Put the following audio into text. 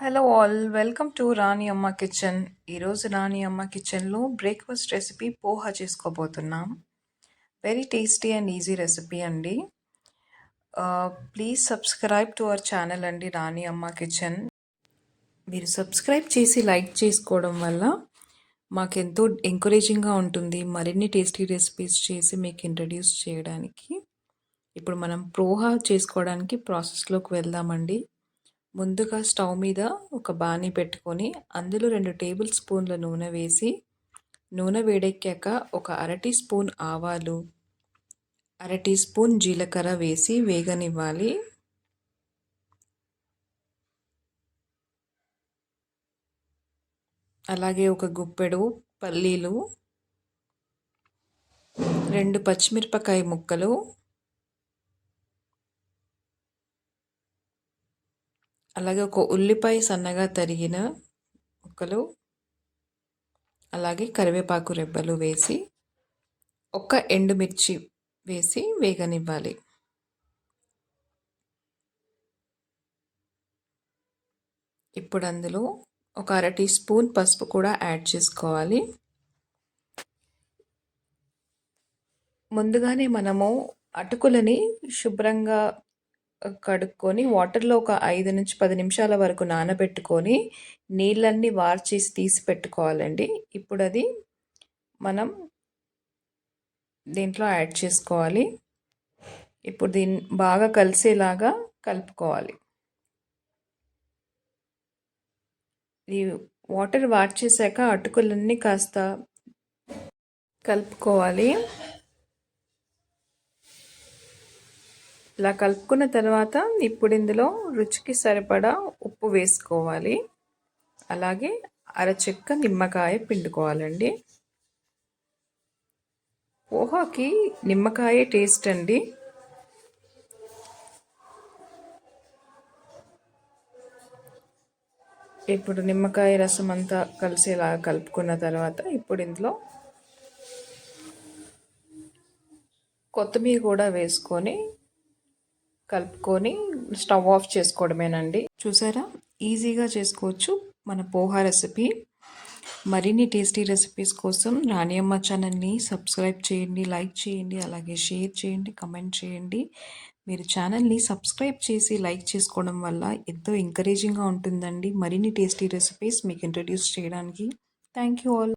Hello all, welcome to రాణి అమ్మ kitchen. ఈరోజు రాణి అమ్మ కిచెన్లో బ్రేక్ఫాస్ట్ రెసిపీ పోహా చేసుకోబోతున్నాం. Very tasty and easy recipe అండి. Please subscribe to our channel అండి, రాణి అమ్మ కిచెన్. మీరు సబ్స్క్రైబ్ చేసి లైక్ చేసుకోవడం వల్ల మాకెంతో ఎంకరేజింగ్గా ఉంటుంది మరిన్ని టేస్టీ రెసిపీస్ చేసి మీకు ఇంట్రడ్యూస్ చేయడానికి. ఇప్పుడు మనం పోహా చేసుకోవడానికి ప్రాసెస్లోకి వెళ్దామండి. ముందుగా స్టవ్ మీద ఒక బాణీ పెట్టుకొని అందులో 2 టేబుల్ స్పూన్ల నూనె వేసి, నూనె వేడెక్కాక ఒక అర టీ స్పూన్ ఆవాలు, అర టీ స్పూన్ జీలకర్ర వేసి వేగనివ్వాలి. అలాగే ఒక గుప్పెడు పల్లీలు, 2 పచ్చిమిరపకాయ ముక్కలు, అలాగే ఒక ఉల్లిపాయ సన్నగా తరిగిన ముక్కలు, అలాగే కరివేపాకు రెబ్బలు వేసి ఒక ఎండుమిర్చి వేసి వేగనివ్వాలి. ఇప్పుడు అందులో ఒక అర టీ స్పూన్ పసుపు కూడా యాడ్ చేసుకోవాలి. ముందుగానే మనము అటుకులని శుభ్రంగా కడుక్కొని వాటర్లో ఒక 5 నుంచి 10 నిమిషాల వరకు నానబెట్టుకొని నీళ్ళన్నీ వార్చేసి తీసి పెట్టుకోవాలండి. ఇప్పుడు అది మనం దీంట్లో యాడ్ చేసుకోవాలి. ఇప్పుడు దీన్ని బాగా కలిసేలాగా కలుపుకోవాలి. ఈ వాటర్ వార్చేసాక అటుకులన్నీ కాస్త కలుపుకోవాలి. ఇలా కలుపుకున్న తర్వాత ఇప్పుడు ఇందులో రుచికి సరిపడా ఉప్పు వేసుకోవాలి. అలాగే అరచెక్క నిమ్మకాయ పిండుకోవాలండి. పోహాకి నిమ్మకాయ టేస్ట్ అండి. ఇప్పుడు నిమ్మకాయ రసం అంతా కలిసేలా కలుపుకున్న తర్వాత ఇప్పుడు ఇందులో కొత్తిమీర కూడా వేసుకొని కలుపుకొని స్టవ్ ఆఫ్ చేసుకోవడమేనండి. చూసారా, ఈజీగా చేసుకోవచ్చు మన పోహా రెసిపీ. మరిన్ని టేస్టీ రెసిపీస్ కోసం రాణి అమ్మ ఛానల్ని సబ్స్క్రైబ్ చేయండి, లైక్ చేయండి, అలాగే షేర్ చేయండి, కమెంట్ చేయండి. మీరు ఛానల్ని సబ్స్క్రైబ్ చేసి లైక్ చేసుకోవడం వల్ల ఎంతో ఎంకరేజింగ్గా ఉంటుందండి మరిన్ని టేస్టీ రెసిపీస్ మీకు ఇంట్రడ్యూస్ చేయడానికి. Thank you all.